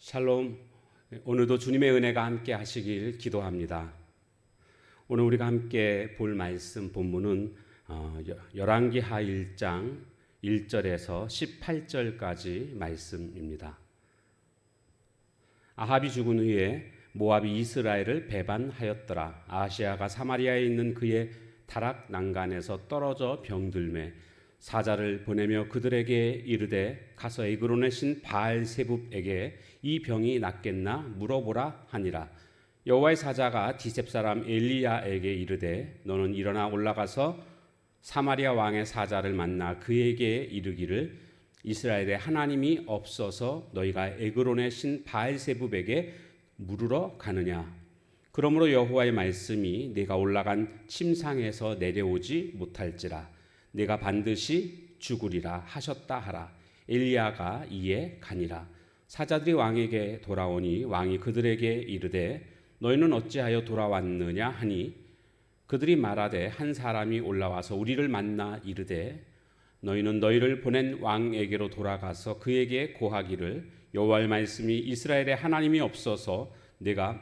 샬롬. 오늘도 주님의 은혜가 함께 하시길 기도합니다. 오늘 우리가 함께 볼 말씀 본문은 열왕기하 1장 1절에서 18절까지 말씀입니다. 아합이 죽은 후에 모압이 이스라엘을 배반하였더라. 아하시아가 사마리아에 있는 그의 다락 난간에서 떨어져 병들매 사자를 보내며 그들에게 이르되 가서 에그론의 신 바알세붑에게 이 병이 낫겠나 물어보라 하니라. 여호와의 사자가 디셉 사람 엘리야에게 이르되 너는 일어나 올라가서 사마리아 왕의 사자를 만나 그에게 이르기를 이스라엘에 하나님이 없어서 너희가 에그론의 신 바알세붑에게 물으러 가느냐. 그러므로 여호와의 말씀이 네가 올라간 침상에서 내려오지 못할지라 내가 반드시 죽으리라 하셨다 하라. 엘리야가 이에 가니라. 사자들이 왕에게 돌아오니 왕이 그들에게 이르되 너희는 어찌하여 돌아왔느냐 하니 그들이 말하되 한 사람이 올라와서 우리를 만나 이르되 너희는 너희를 보낸 왕에게로 돌아가서 그에게 고하기를 여호와의 말씀이 이스라엘에 하나님이 없어서 내가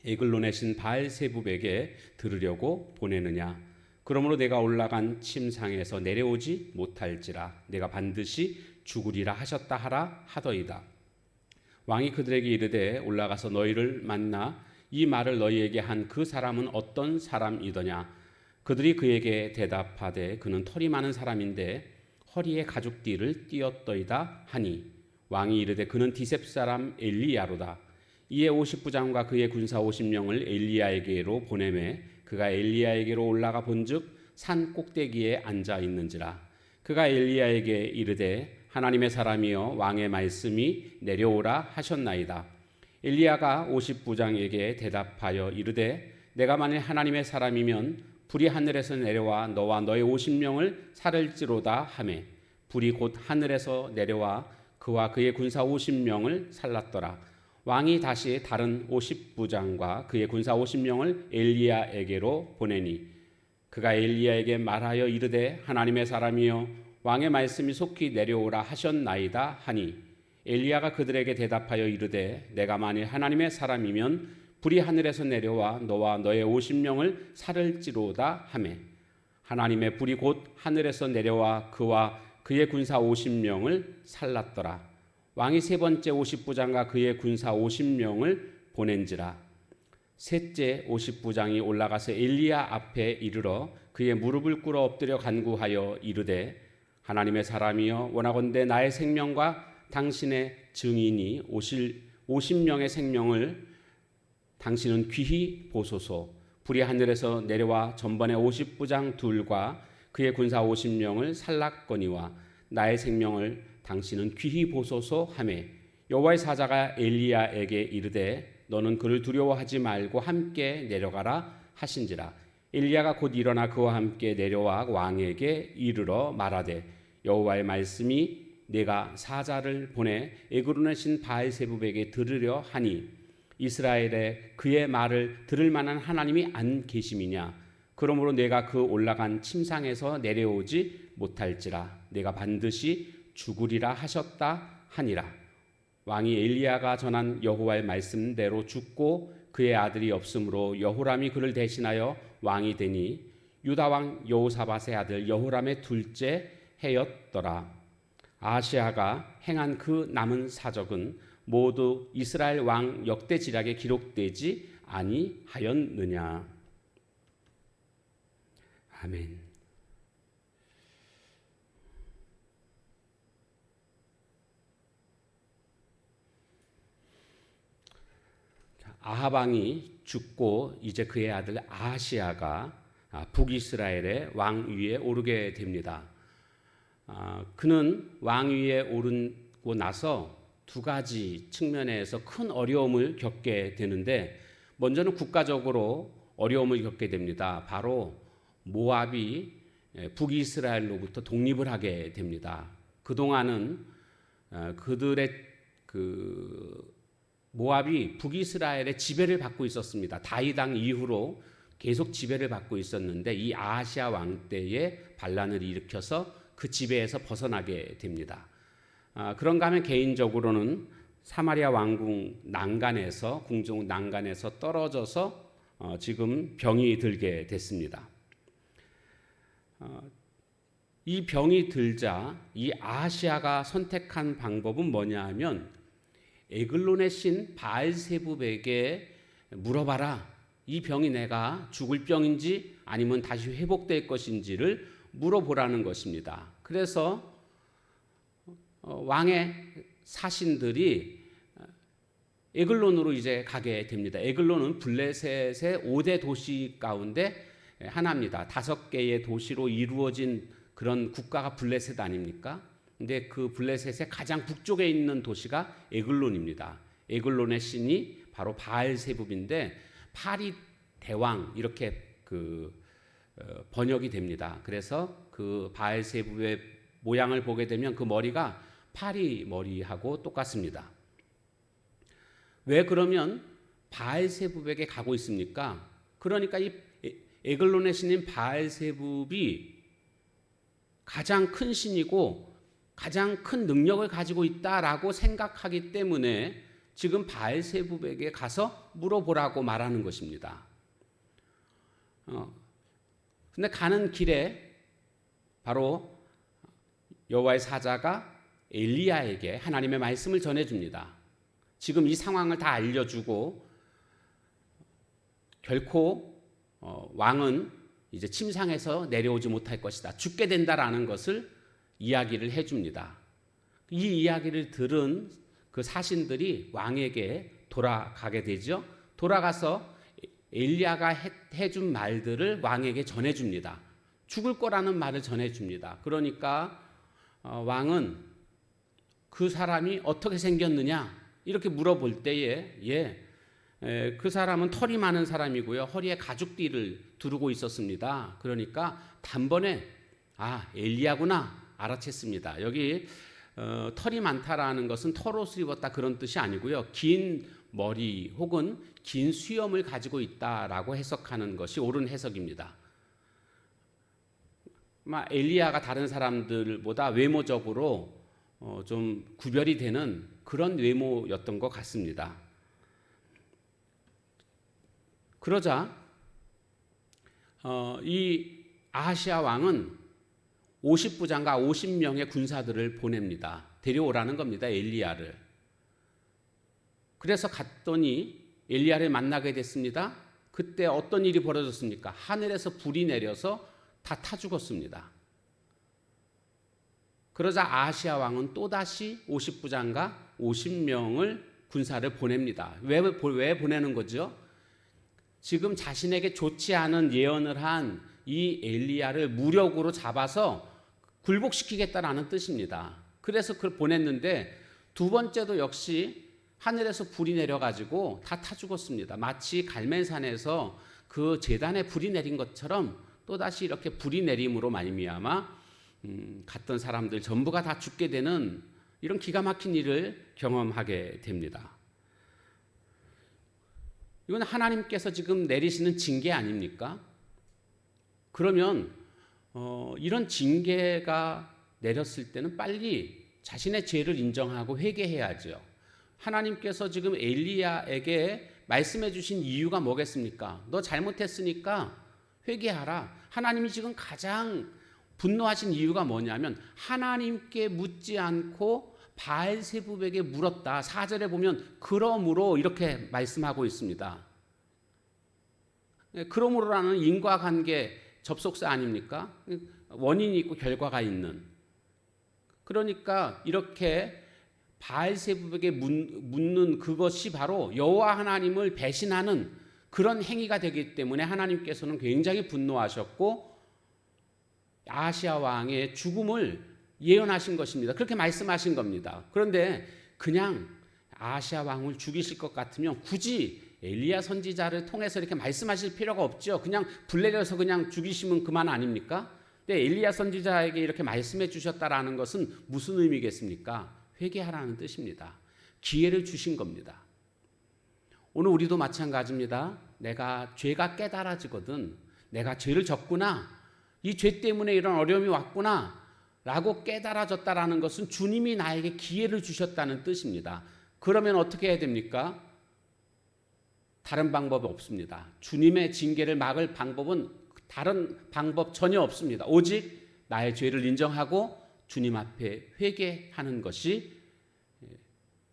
에글론의 신 바알세붑에게 들으려고 보내느냐. 그러므로 내가 올라간 침상에서 내려오지 못할지라 내가 반드시 죽으리라 하셨다 하라 하더이다. 왕이 그들에게 이르되 올라가서 너희를 만나 이 말을 너희에게 한 그 사람은 어떤 사람이더냐. 그들이 그에게 대답하되 그는 털이 많은 사람인데 허리에 가죽띠를 띠었더이다 하니 왕이 이르되 그는 디셉 사람 엘리야로다. 이에 50부장과 그의 군사 50명을 엘리야에게로 보내매 그가 엘리야에게로 올라가 본즉 산 꼭대기에 앉아 있는지라. 그가 엘리야에게 이르되 하나님의 사람이여 왕의 말씀이 내려오라 하셨나이다. 엘리야가 50부장에게 대답하여 이르되 내가 만일 하나님의 사람이면 불이 하늘에서 내려와 너와 너의 50명을 살을지로다 하매 불이 곧 하늘에서 내려와 그와 그의 군사 50명을 살랐더라. 왕이 다시 다른 50부장과 그의 군사 50명을 엘리야에게로 보내니 그가 엘리야에게 말하여 이르되 하나님의 사람이여 왕의 말씀이 속히 내려오라 하셨나이다 하니 엘리야가 그들에게 대답하여 이르되 내가 만일 하나님의 사람이면 불이 하늘에서 내려와 너와 너의 50명을 살을지로다 하매 하나님의 불이 곧 하늘에서 내려와 그와 그의 군사 50명을 살랐더라. 왕이 세 번째 50부장과 그의 군사 50명을 보낸지라. 셋째 50부장이 올라가서 엘리야 앞에 이르러 그의 무릎을 꿇어 엎드려 간구하여 이르되 하나님의 사람이여 원하건대 나의 생명과 당신의 증인이 오실 50명의 생명을 당신은 귀히 보소서. 불이 하늘에서 내려와 전번에 50부장 둘과 그의 군사 50명을 살랐거니와 나의 생명을 당신은 귀히 보소서 하매 여호와의 사자가 엘리야에게 이르되 너는 그를 두려워하지 말고 함께 내려가라 하신지라. 엘리야가 곧 일어나 그와 함께 내려와 왕에게 이르러 말하되 여호와의 말씀이 내가 사자를 보내 에그론의 신 바알세붑에게 들으려 하니 이스라엘에 그의 말을 들을 만한 하나님이 안 계심이냐. 그러므로 내가 그 올라간 침상에서 내려오지 못할지라 내가 반드시 죽으리라 하셨다 하니라. 왕이 엘리야가 전한 여호와의 말씀대로 죽고 그의 아들이 없으므로 여호람이 그를 대신하여 왕이 되니 유다 왕 여호사밧의 아들 여호람의 둘째 해였더라. 아하시아가 행한 그 남은 사적은 모두 이스라엘 왕 역대지략에 기록되지 아니하였느냐. 아멘. 아합 왕이 죽고 이제 그의 아들 아하시아가 북이스라엘의 왕 위에 오르게 됩니다. 그는 왕 위에 오르고 나서 두 가지 측면에서 큰 어려움을 겪게 되는데 먼저는 국가적으로 어려움을 겪게 됩니다. 바로 모압이 북이스라엘로부터 독립을 하게 됩니다. 그동안은 그들의 모압이 북이스라엘의 지배를 받고 있었습니다. 다윗 왕 이후로 계속 지배를 받고 있었는데 이 아하시아 왕 때에 반란을 일으켜서 그 지배에서 벗어나게 됩니다. 그런가 하면 개인적으로는 사마리아 왕궁 난간에서 궁중 난간에서 떨어져서 지금 병이 들게 됐습니다. 이 병이 들자 이 아하시아가 선택한 방법은 뭐냐 하면 에글론의 신 바알세붑에게 물어봐라. 이 병이 내가 죽을 병인지 아니면 다시 회복될 것인지를 물어보라는 것입니다. 그래서 왕의 사신들이 에글론으로 이제 가게 됩니다. 에글론은 블레셋의 5대 도시 가운데 하나입니다. 5개의 도시로 이루어진 그런 국가가 블레셋 아닙니까? 근데 그 블레셋의 가장 북쪽에 있는 도시가 에글론입니다. 에글론의 신이 바로 바알세붑인데 파리 대왕 이렇게 번역이 됩니다. 그래서 그 바알세붑의 모양을 보게 되면 그 머리가 파리 머리하고 똑같습니다. 왜 그러면 바알세붑에게 가고 있습니까? 그러니까 이 에글론의 신인 바알세붑이 가장 큰 신이고 가장 큰 능력을 가지고 있다라고 생각하기 때문에 지금 바알세붑에게 가서 물어보라고 말하는 것입니다. 근데 가는 길에 바로 여호와의 사자가 엘리야에게 하나님의 말씀을 전해줍니다. 지금 이 상황을 다 알려주고 결코 왕은 이제 침상에서 내려오지 못할 것이다. 죽게 된다라는 것을 이야기를 해줍니다. 이 이야기를 들은 그 사신들이 왕에게 돌아가게 되죠. 돌아가서 엘리야가 해준 말들을 왕에게 전해줍니다. 죽을 거라는 말을 전해줍니다. 그러니까 왕은 그 사람이 어떻게 생겼느냐 이렇게 물어볼 때에 그 사람은 털이 많은 사람이고요. 허리에 가죽띠를 두르고 있었습니다. 그러니까 단번에 엘리야구나 알아챘습니다. 여기 털이 많다라는 것은 털옷을 입었다 그런 뜻이 아니고요. 긴 머리 혹은 긴 수염을 가지고 있다라고 해석하는 것이 옳은 해석입니다. 엘리야가 다른 사람들보다 외모적으로 좀 구별이 되는 그런 외모였던 것 같습니다. 그러자 이 아하시아 왕은 50부장과 50명의 군사들을 보냅니다. 데려오라는 겁니다. 엘리야를. 그래서 갔더니 엘리야를 만나게 됐습니다. 그때 어떤 일이 벌어졌습니까? 하늘에서 불이 내려서 다 타 죽었습니다. 그러자 아하시아 왕은 또다시 50부장과 50명을 군사를 보냅니다. 왜 보내는 거죠? 지금 자신에게 좋지 않은 예언을 한 이 엘리야를 무력으로 잡아서 굴복시키겠다라는 뜻입니다. 그래서 그걸 보냈는데 두 번째도 역시 하늘에서 불이 내려가지고 다 타 죽었습니다. 마치 갈멜산에서 그 제단에 불이 내린 것처럼 또다시 이렇게 불이 내림으로 말미암아 갔던 사람들 전부가 다 죽게 되는 이런 기가 막힌 일을 경험하게 됩니다. 이건 하나님께서 지금 내리시는 징계 아닙니까? 그러면 이런 징계가 내렸을 때는 빨리 자신의 죄를 인정하고 회개해야죠. 하나님께서 지금 엘리야에게 말씀해 주신 이유가 뭐겠습니까? 너 잘못했으니까 회개하라. 하나님이 지금 가장 분노하신 이유가 뭐냐면 하나님께 묻지 않고 바알세붑에게 물었다. 4절에 보면 그러므로 이렇게 말씀하고 있습니다. 그러므로라는 인과관계 접속사 아닙니까? 원인이 있고 결과가 있는. 그러니까 이렇게 바알세붑에게 묻는 그것이 바로 여호와 하나님을 배신하는 그런 행위가 되기 때문에 하나님께서는 굉장히 분노하셨고 아하시아 왕의 죽음을 예언하신 것입니다. 그렇게 말씀하신 겁니다. 그런데 그냥 아하시아 왕을 죽이실 것 같으면 굳이 엘리야 선지자를 통해서 이렇게 말씀하실 필요가 없죠. 그냥 불 내려서 그냥 죽이시면 그만 아닙니까? 근데 엘리야 선지자에게 이렇게 말씀해 주셨다라는 것은 무슨 의미겠습니까? 회개하라는 뜻입니다. 기회를 주신 겁니다. 오늘 우리도 마찬가지입니다. 내가 죄가 깨달아지거든. 내가 죄를 졌구나. 이 죄 때문에 이런 어려움이 왔구나. 라고 깨달아졌다라는 것은 주님이 나에게 기회를 주셨다는 뜻입니다. 그러면 어떻게 해야 됩니까? 다른 방법이 없습니다. 주님의 징계를 막을 방법은 다른 방법 전혀 없습니다. 오직 나의 죄를 인정하고 주님 앞에 회개하는 것이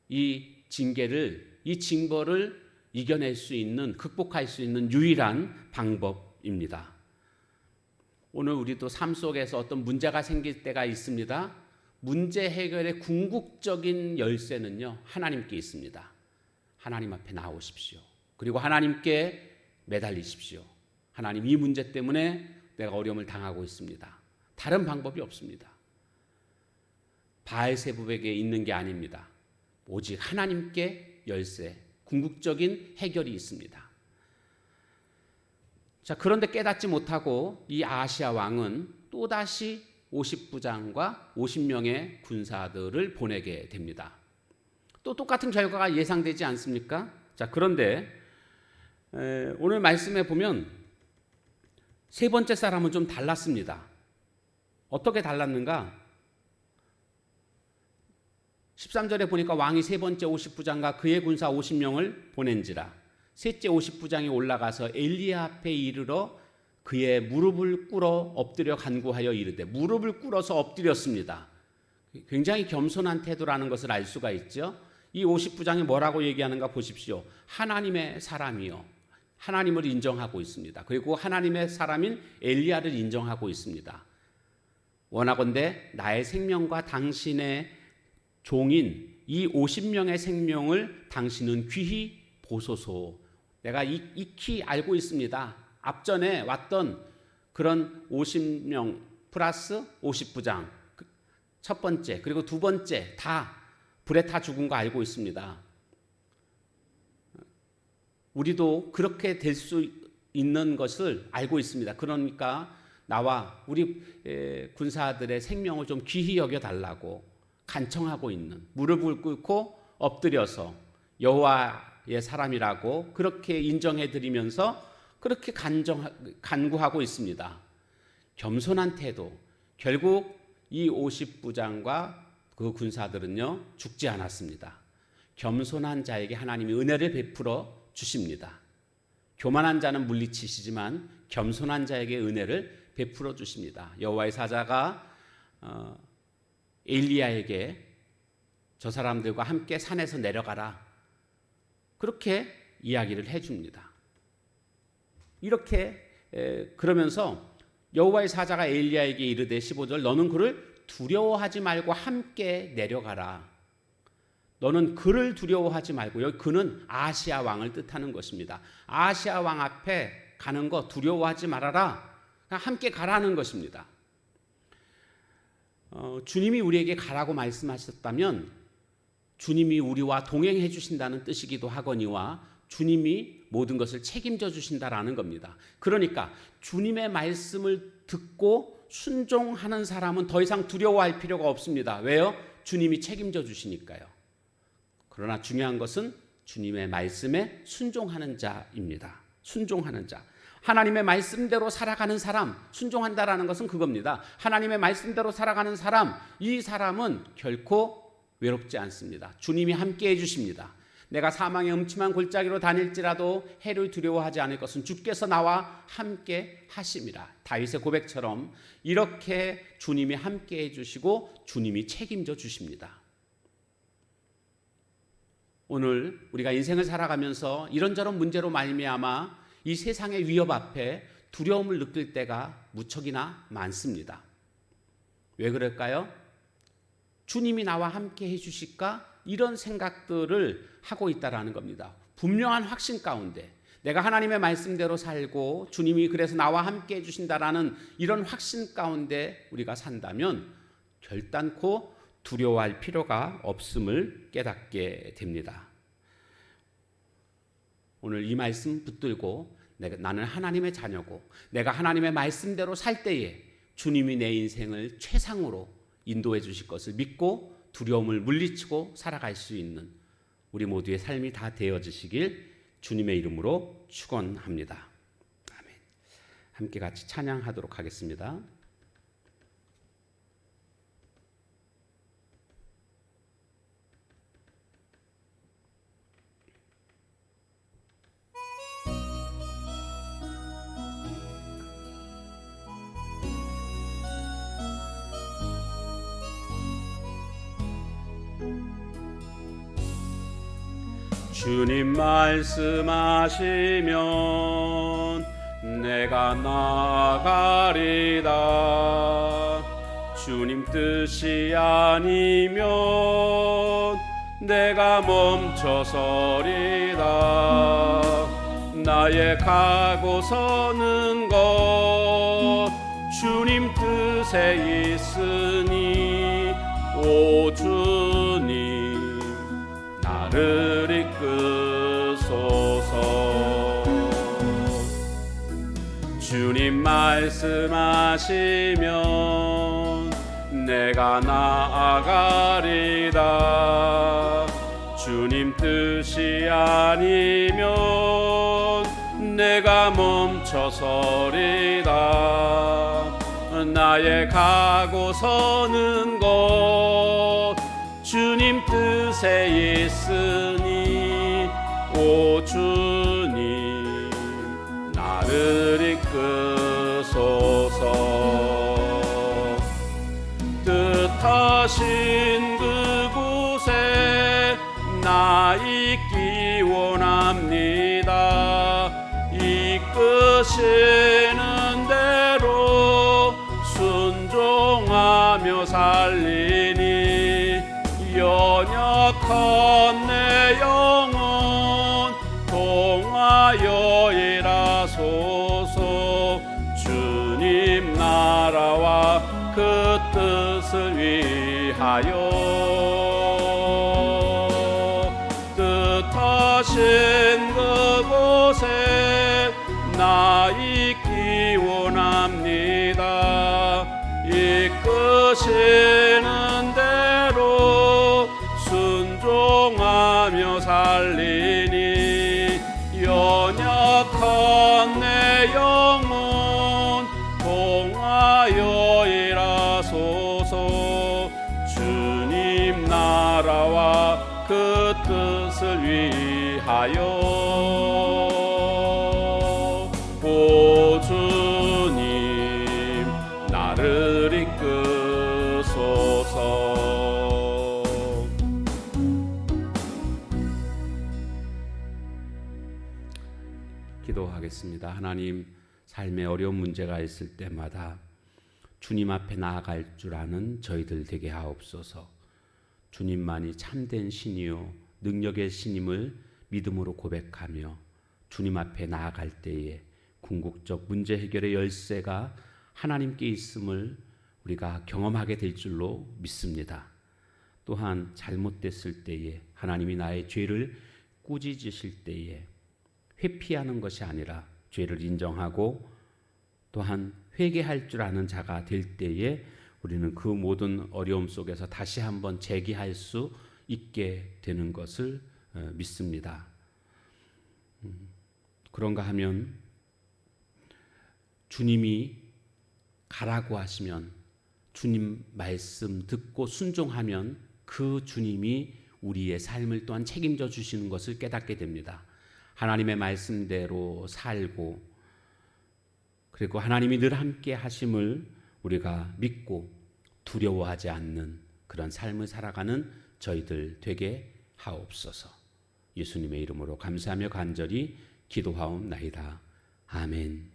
이 징계를, 이 징벌을 이겨낼 수 있는, 극복할 수 있는 유일한 방법입니다. 오늘 우리도 삶 속에서 어떤 문제가 생길 때가 있습니다. 문제 해결의 궁극적인 열쇠는요, 하나님께 있습니다. 하나님 앞에 나오십시오. 그리고 하나님께 매달리십시오. 하나님, 이 문제 때문에 내가 어려움을 당하고 있습니다. 다른 방법이 없습니다. 바알세불에게 있는 게 아닙니다. 오직 하나님께 열쇠, 궁극적인 해결이 있습니다. 자, 그런데 깨닫지 못하고 이 아하시야 왕은 또다시 50부장과 50명의 군사들을 보내게 됩니다. 또 똑같은 결과가 예상되지 않습니까? 자, 그런데 오늘 말씀에 보면 세 번째 사람은 좀 달랐습니다. 어떻게 달랐는가? 13절에 보니까 왕이 세 번째 50부장과 그의 군사 50명을 보낸지라. 셋째 50부장이 올라가서 엘리야 앞에 이르러 그의 무릎을 꿇어 엎드려 간구하여 이르되, 무릎을 꿇어서 엎드렸습니다. 굉장히 겸손한 태도라는 것을 알 수가 있죠. 이 50부장이 뭐라고 얘기하는가 보십시오. 하나님의 사람이요, 하나님을 인정하고 있습니다. 그리고 하나님의 사람인 엘리야를 인정하고 있습니다. 원하건대 나의 생명과 당신의 종인 이 50명의 생명을 당신은 귀히 보소서. 내가 익히 알고 있습니다. 앞전에 왔던 그런 50명 플러스 50부장, 첫 번째 그리고 두 번째 다 불에 타 죽은 거 알고 있습니다. 우리도 그렇게 될 수 있는 것을 알고 있습니다. 그러니까 나와 우리 군사들의 생명을 좀 귀히 여겨달라고 간청하고 있는, 무릎을 꿇고 엎드려서 여호와의 사람이라고 그렇게 인정해드리면서 그렇게 간구하고 있습니다. 겸손한 태도. 결국 이 50부장과 그 군사들은요, 죽지 않았습니다. 겸손한 자에게 하나님이 은혜를 베풀어 주십니다. 교만한 자는 물리치시지만 겸손한 자에게 은혜를 베풀어 주십니다. 여호와의 사자가 엘리야에게 저 사람들과 함께 산에서 내려가라, 그렇게 이야기를 해줍니다. 이렇게 그러면서 여호와의 사자가 엘리야에게 이르되 15절, 너는 그를 두려워하지 말고 함께 내려가라. 너는 그를 두려워하지 말고, 여기 그는 아하시야 왕을 뜻하는 것입니다. 아하시야 왕 앞에 가는 거 두려워하지 말아라. 함께 가라는 것입니다. 주님이 우리에게 가라고 말씀하셨다면 주님이 우리와 동행해 주신다는 뜻이기도 하거니와 주님이 모든 것을 책임져 주신다라는 겁니다. 그러니까 주님의 말씀을 듣고 순종하는 사람은 더 이상 두려워할 필요가 없습니다. 왜요? 주님이 책임져 주시니까요. 그러나 중요한 것은 주님의 말씀에 순종하는 자입니다. 순종하는 자. 하나님의 말씀대로 살아가는 사람, 순종한다라는 것은 그겁니다. 하나님의 말씀대로 살아가는 사람, 이 사람은 결코 외롭지 않습니다. 주님이 함께 해주십니다. 내가 사망의 음침한 골짜기로 다닐지라도 해를 두려워하지 않을 것은 주께서 나와 함께 하심이라. 다윗의 고백처럼 이렇게 주님이 함께 해주시고 주님이 책임져 주십니다. 오늘 우리가 인생을 살아가면서 이런저런 문제로 말미암아 이 세상의 위협 앞에 두려움을 느낄 때가 무척이나 많습니다. 왜 그럴까요? 주님이 나와 함께 해주실까? 이런 생각들을 하고 있다라는 겁니다. 분명한 확신 가운데 내가 하나님의 말씀대로 살고 주님이 그래서 나와 함께 해주신다라는 이런 확신 가운데 우리가 산다면 결단코 두려워할 필요가 없음을 깨닫게 됩니다. 오늘 이 말씀 붙들고 나는 하나님의 자녀고 내가 하나님의 말씀대로 살 때에 주님이 내 인생을 최상으로 인도해 주실 것을 믿고 두려움을 물리치고 살아갈 수 있는 우리 모두의 삶이 다 되어지시길 주님의 이름으로 축원합니다. 아멘. 함께 같이 찬양하도록 하겠습니다. 주님 말씀하시면 내가 나아가리다. 주님 뜻이 아니면 내가 멈춰서리다. 나의 가고 서는 것 주님 뜻에 있으니 오 주님 나를 이끄소서. 주님 말씀하시면 내가 나아가리다. 주님 뜻이 아니면 내가 멈춰서리다. 나의 가고 서는 것 주님 뜻에 있으니 오 주님 나를 이끄소서. 뜻하신 그곳에 나 있기 원합니다. 이끄시는 대로 순종하며 살리니 연약한 내 영혼 동하여 일하소서. 주님 나라와 그 뜻을 위하여 뜻하신 그곳에 나 있기 원합니다. 이끄시는 대로 순종하며 살리니 연약한 내 영혼 동하여 일하소서. 주님 나라와 그 뜻을 위하여 오 주님 나를 이끄소서. 기도하겠습니다. 하나님, 삶에 어려운 문제가 있을 때마다 주님 앞에 나아갈 줄 아는 저희들 되게 하옵소서. 주님만이 참된 신이요 능력의 신임을 믿음으로 고백하며 주님 앞에 나아갈 때에 궁극적 문제 해결의 열쇠가 하나님께 있음을 우리가 경험하게 될 줄로 믿습니다. 또한 잘못됐을 때에 하나님이 나의 죄를 꾸짖으실 때에 회피하는 것이 아니라 죄를 인정하고 또한 회개할 줄 아는 자가 될 때에 우리는 그 모든 어려움 속에서 다시 한번 재기할 수 있게 되는 것을 믿습니다. 그런가 하면 주님이 가라고 하시면 주님 말씀 듣고 순종하면 그 주님이 우리의 삶을 또한 책임져 주시는 것을 깨닫게 됩니다. 하나님의 말씀대로 살고 그리고 하나님이 늘 함께 하심을 우리가 믿고 두려워하지 않는 그런 삶을 살아가는 저희들 되게 하옵소서. 예수님의 이름으로 감사하며 간절히 기도하옵나이다. 아멘.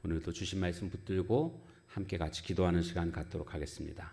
오늘도 주신 말씀 붙들고 함께 같이 기도하는 시간 갖도록 하겠습니다.